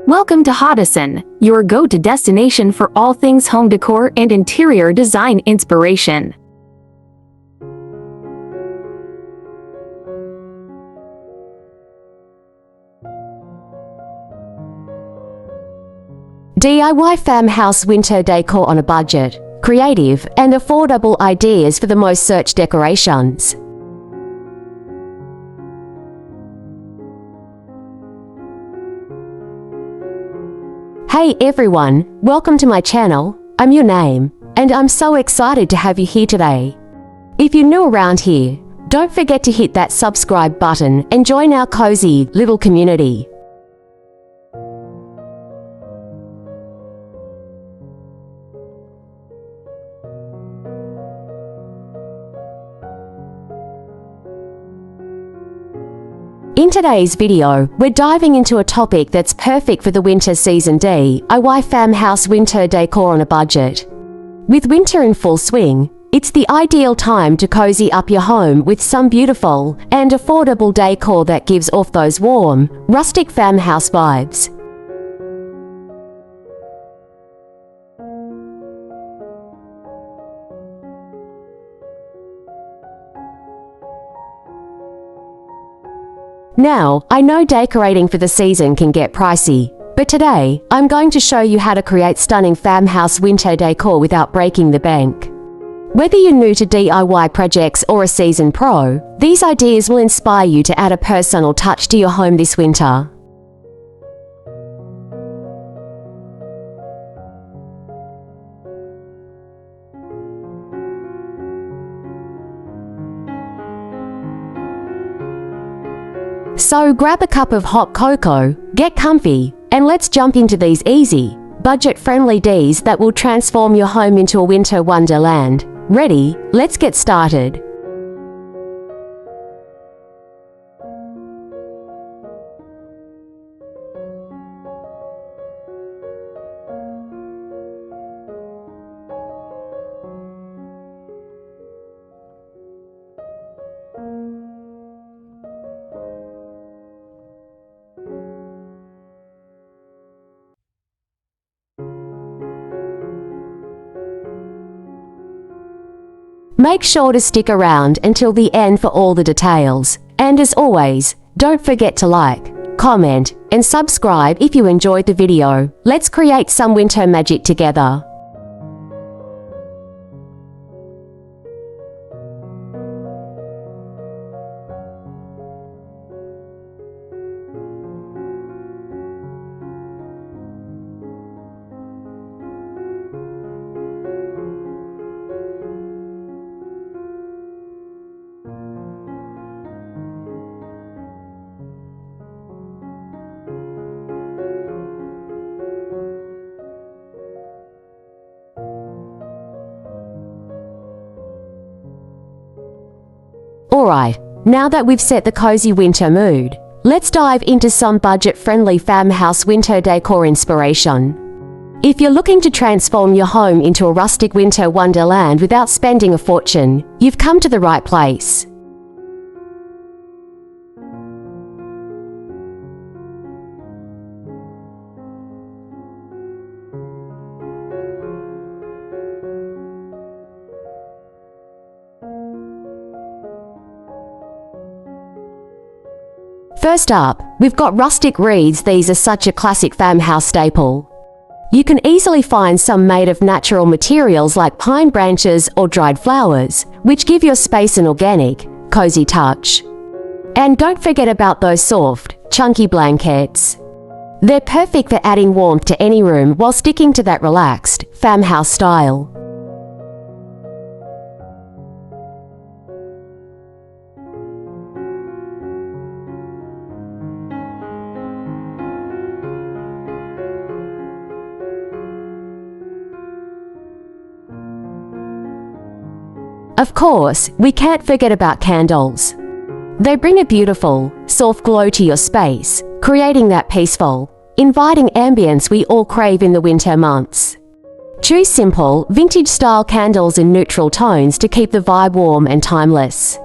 Welcome to Hoddison, your go-to destination for all things home decor and interior design inspiration. DIY farmhouse winter decor on a budget. Creative and affordable ideas for the most searched decorations. Hey everyone, welcome to my channel. I'm your name, and I'm so excited to have you here today. If you're new around here, don't forget to hit that subscribe button and join our cozy little community. In today's video, we're diving into a topic that's perfect for the winter season: DIY farmhouse winter decor on a budget. With winter in full swing, it's the ideal time to cozy up your home with some beautiful and affordable decor that gives off those warm, rustic farmhouse vibes. Now, I know decorating for the season can get pricey, but today, I'm going to show you how to create stunning farmhouse winter decor without breaking the bank. Whether you're new to DIY projects or a seasoned pro, these ideas will inspire you to add a personal touch to your home this winter. So grab a cup of hot cocoa, get comfy, and let's jump into these easy, budget-friendly Ds that will transform your home into a winter wonderland. Ready? Let's get started. Make sure to stick around until the end for all the details. And as always, don't forget to like, comment, and subscribe if you enjoyed the video. Let's create some winter magic together. Alright, now that we've set the cozy winter mood, let's dive into some budget-friendly farmhouse winter decor inspiration. If you're looking to transform your home into a rustic winter wonderland without spending a fortune, you've come to the right place. First up, we've got rustic wreaths. These are such a classic farmhouse staple. You can easily find some made of natural materials like pine branches or dried flowers, which give your space an organic, cozy touch. And don't forget about those soft, chunky blankets. They're perfect for adding warmth to any room while sticking to that relaxed, farmhouse style. Of course, we can't forget about candles. They bring a beautiful, soft glow to your space, creating that peaceful, inviting ambience we all crave in the winter months. Choose simple, vintage-style candles in neutral tones to keep the vibe warm and timeless.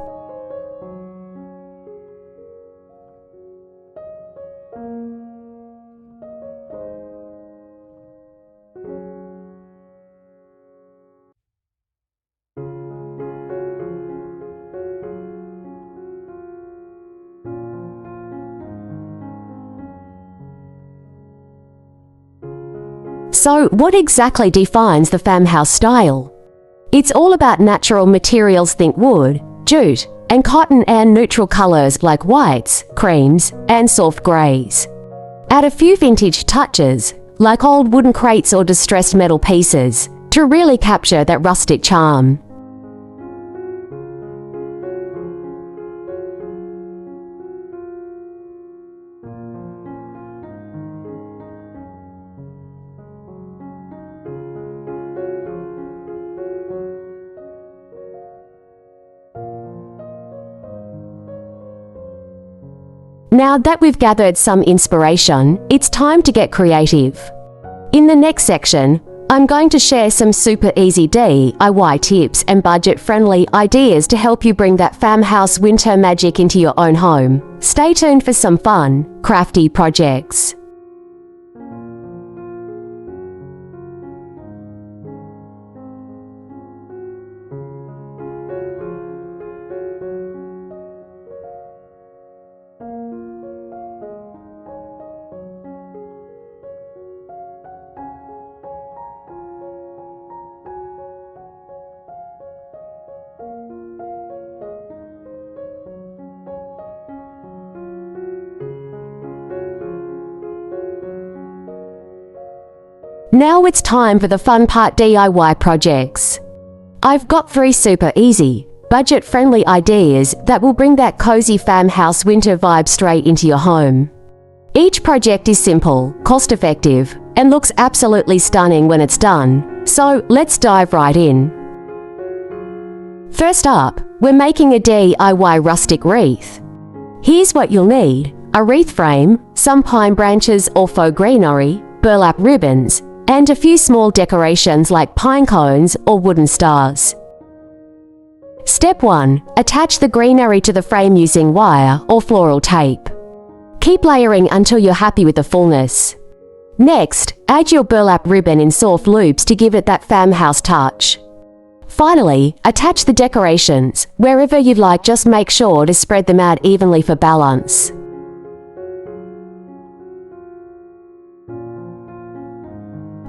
So, what exactly defines the farmhouse style? It's all about natural materials, think wood, jute, and cotton, and neutral colors like whites, creams, and soft greys. Add a few vintage touches, like old wooden crates or distressed metal pieces, to really capture that rustic charm. Now that we've gathered some inspiration, it's time to get creative. In the next section, I'm going to share some super easy DIY tips and budget-friendly ideas to help you bring that farmhouse winter magic into your own home. Stay tuned for some fun, crafty projects. Now it's time for the fun part, DIY projects. I've got 3 super easy, budget-friendly ideas that will bring that cozy farmhouse winter vibe straight into your home. Each project is simple, cost-effective, and looks absolutely stunning when it's done, so let's dive right in. First up, we're making a DIY rustic wreath. Here's what you'll need: a wreath frame, some pine branches or faux greenery, burlap ribbons, and a few small decorations like pine cones or wooden stars. Step 1. Attach the greenery to the frame using wire or floral tape. Keep layering until you're happy with the fullness. Next, add your burlap ribbon in soft loops to give it that farmhouse touch. Finally, attach the decorations. Wherever you'd like, just make sure to spread them out evenly for balance.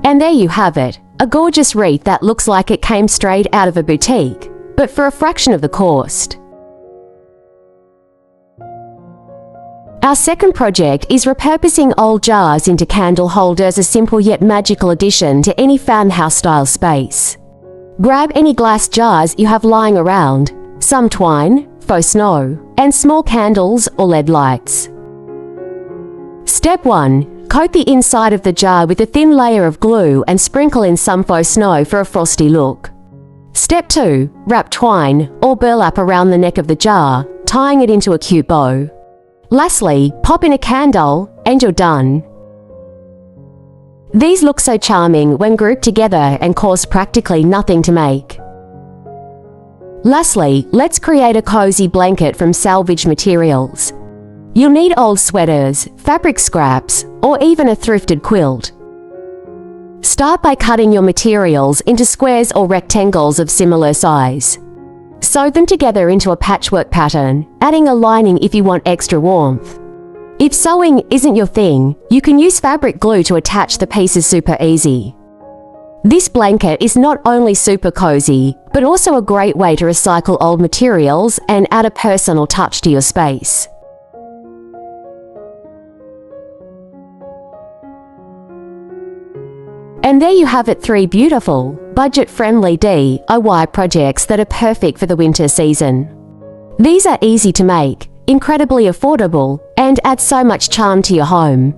And there you have it, a gorgeous wreath that looks like it came straight out of a boutique, but for a fraction of the cost. Our second project is repurposing old jars into candle holders, a simple yet magical addition to any farmhouse-style space. Grab any glass jars you have lying around, some twine, faux snow, and small candles or LED lights. Step 1. Coat the inside of the jar with a thin layer of glue and sprinkle in some faux snow for a frosty look. Step 2. Wrap twine or burlap around the neck of the jar, tying it into a cute bow. Lastly, pop in a candle and you're done. These look so charming when grouped together and cost practically nothing to make. Lastly, let's create a cozy blanket from salvage materials. You'll need old sweaters, fabric scraps, or even a thrifted quilt. Start by cutting your materials into squares or rectangles of similar size. Sew them together into a patchwork pattern, adding a lining if you want extra warmth. If sewing isn't your thing, you can use fabric glue to attach the pieces super easy. This blanket is not only super cozy, but also a great way to recycle old materials and add a personal touch to your space. And there you have it, 3 beautiful, budget-friendly DIY projects that are perfect for the winter season. These are easy to make, incredibly affordable, and add so much charm to your home.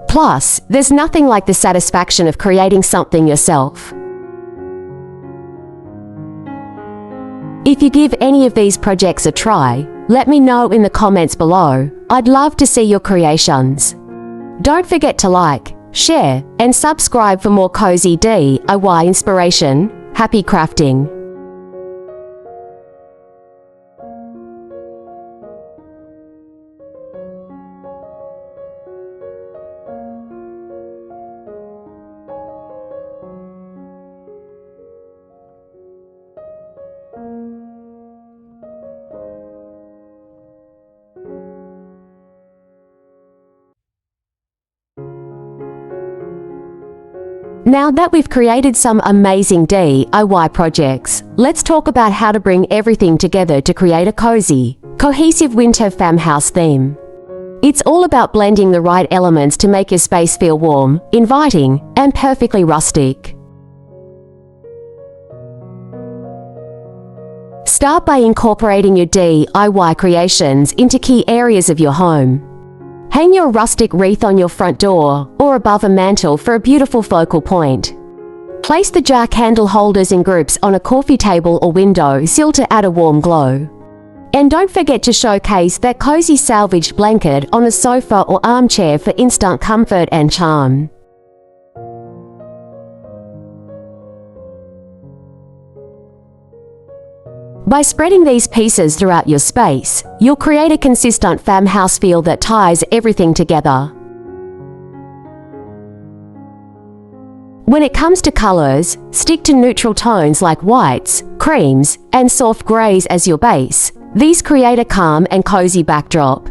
Plus, there's nothing like the satisfaction of creating something yourself. If you give any of these projects a try, let me know in the comments below. I'd love to see your creations. Don't forget to like, share, and subscribe for more cozy DIY inspiration. Happy crafting! Now that we've created some amazing DIY projects, let's talk about how to bring everything together to create a cozy, cohesive winter farmhouse theme. It's all about blending the right elements to make your space feel warm, inviting, and perfectly rustic. Start by incorporating your DIY creations into key areas of your home. Hang your rustic wreath on your front door or above a mantel for a beautiful focal point. Place the jar candle holders in groups on a coffee table or window sill to add a warm glow. And don't forget to showcase that cozy salvaged blanket on a sofa or armchair for instant comfort and charm. By spreading these pieces throughout your space, you'll create a consistent farmhouse feel that ties everything together. When it comes to colors, stick to neutral tones like whites, creams, and soft grays as your base. These create a calm and cozy backdrop.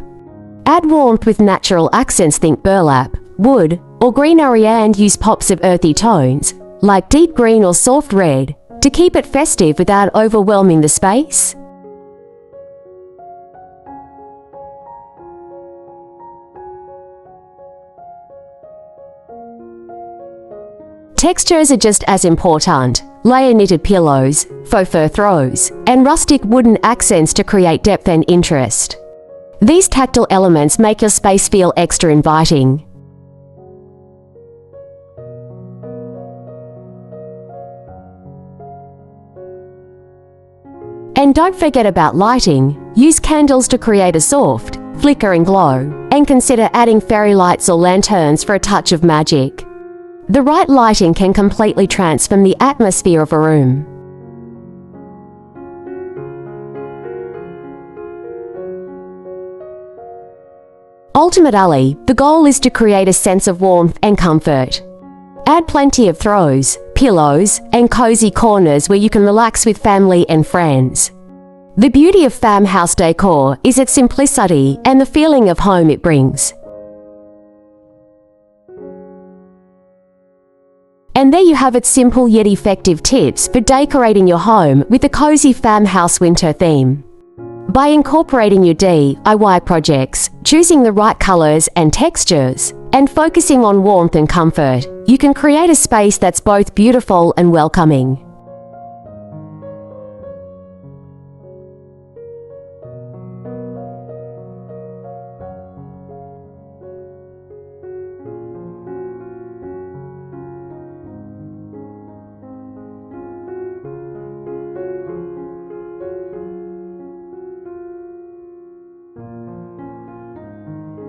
Add warmth with natural accents, think burlap, wood, or greenery, and use pops of earthy tones, like deep green or soft red, to keep it festive without overwhelming the space. Textures are just as important. Layer knitted pillows, faux fur throws, and rustic wooden accents to create depth and interest. These tactile elements make your space feel extra inviting. And don't forget about lighting. Use candles to create a soft, flickering glow, and consider adding fairy lights or lanterns for a touch of magic. The right lighting can completely transform the atmosphere of a room. Ultimately, the goal is to create a sense of warmth and comfort. Add plenty of throws, pillows, and cozy corners where you can relax with family and friends. The beauty of farmhouse decor is its simplicity and the feeling of home it brings. And there you have it, simple yet effective tips for decorating your home with a cozy farmhouse winter theme. By incorporating your DIY projects, choosing the right colors and textures, and focusing on warmth and comfort, you can create a space that's both beautiful and welcoming.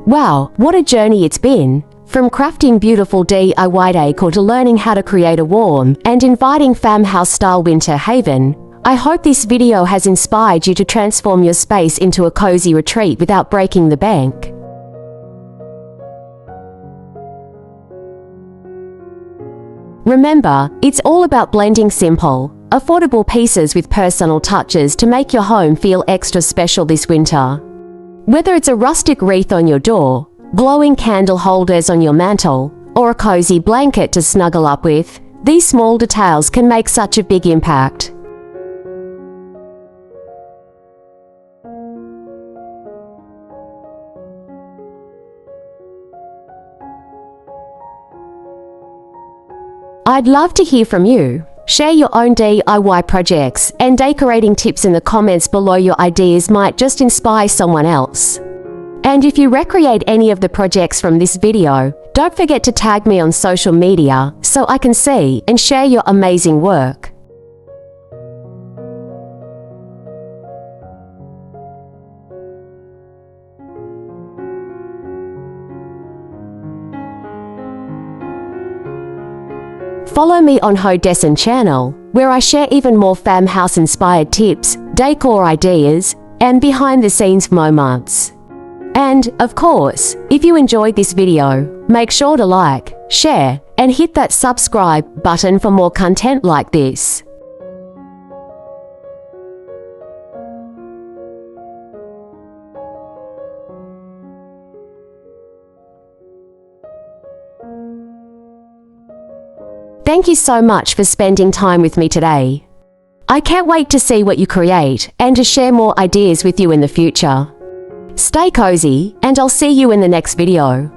Wow, what a journey it's been! From crafting beautiful DIY decor to learning how to create a warm and inviting farmhouse-style winter haven, I hope this video has inspired you to transform your space into a cozy retreat without breaking the bank. Remember, it's all about blending simple, affordable pieces with personal touches to make your home feel extra special this winter. Whether it's a rustic wreath on your door, glowing candle holders on your mantel, or a cozy blanket to snuggle up with, these small details can make such a big impact. I'd love to hear from you. Share your own DIY projects and decorating tips in the comments below. Your ideas might just inspire someone else. And if you recreate any of the projects from this video, don't forget to tag me on social media so I can see and share your amazing work. Follow me on Hodessen channel, where I share even more farmhouse-inspired tips, decor ideas, and behind-the-scenes moments. And, of course, if you enjoyed this video, make sure to like, share, and hit that subscribe button for more content like this. Thank you so much for spending time with me today. I can't wait to see what you create and to share more ideas with you in the future. Stay cozy, and I'll see you in the next video.